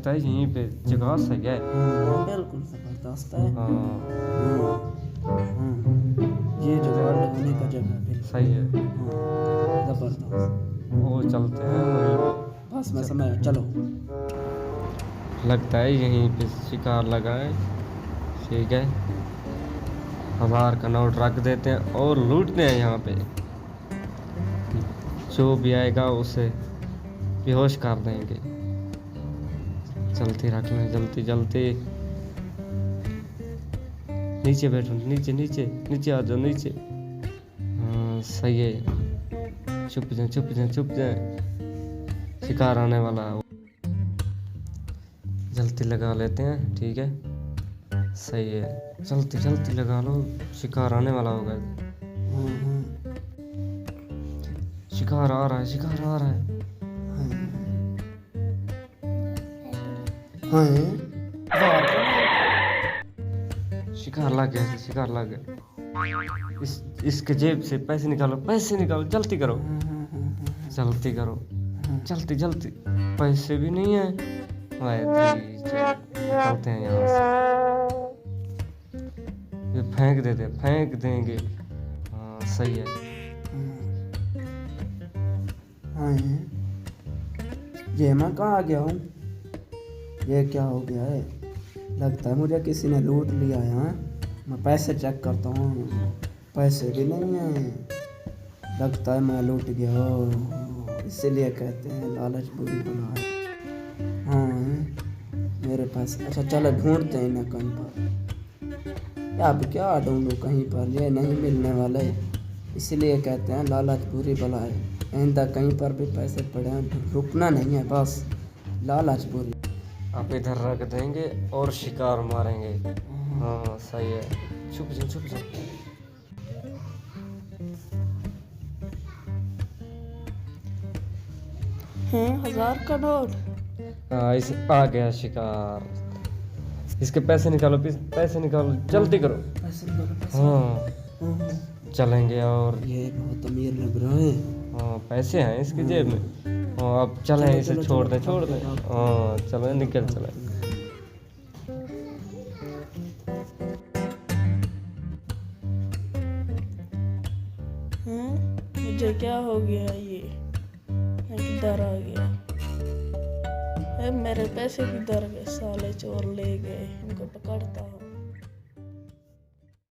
लगता है यहीं पे जगह सही है। बिल्कुल जबरदस्त है। हाँ ये जुगाड़ लगाने का जगह बिल्कुल सही है। जबरदस्त। वो चलते हैं वहीं। बस मैं समझ, चलो। लगता है यहीं पे शिकार लगाए। ठीक है, 1000 का नोट रख देते हैं और लूटते हैं यहाँ पे। जो भी आएगा उसे बेहोश कर देंगे। जल्दी रख लें, जल्दी जल्दी। नीचे बैठो, नीचे नीचे नीचे आ जाओ, नीचे। हाँ सही है। चुप जाए चुप जाए चुप जाए, शिकार आने वाला है। जल्दी लगा लेते हैं। ठीक है, सही है। जल्दी जल्दी लगा लो, शिकार आने वाला होगा। शिकार आ रहा है, शिकार आ रहा है। शिकार लग गया, शिकार लग गया। इसके जेब से पैसे निकालो, पैसे निकालो, जल्दी करो जल्दी करो, जल्दी जल्दी। पैसे भी नहीं है। निकलते हैं यहाँ से। ये फेंक देते, फेंक देंगे। हाँ सही है। ये मैं कहाँ आ गया हूँ? ये क्या हो गया है? लगता है मुझे किसी ने लूट लिया है। हाँ, मैं पैसे चेक करता हूँ, पैसे भी नहीं हैं। लगता है मैं लूट गया, इसीलिए कहते हैं लालच बुरी बला है। हाँ मेरे पास, अच्छा चलो ढूंढते हैं इन्हें कहीं पर। अब क्या ढूंढूं कहीं पर, ये नहीं मिलने वाले। इसीलिए कहते हैं लालच बुरी बला है। आइंदा कहीं पर भी पैसे पड़े हैं, रुकना नहीं है, बस लालच बुरी। आप इधर रख देंगे और शिकार मारेंगे। हाँ सही है। छुप जाओ छुप जाओ। हैं 1000 का नोट। हाँ इस आ गया शिकार। इसके पैसे निकालो, पैसे निकालो, जल्दी करो। हाँ चलेंगे। और ये बहुत अमीर लग रहा है। हाँ पैसे हैं इसके जेब में। हाँ अब चलें, इसे छोड़ दें छोड़ दें। हाँ चलो निकल चले। मुझे क्या हो गया? ये मैं किधर आ गया? मेरे पैसे किधर गए? साले चोर ले गए, इनको पकड़ता हूँ।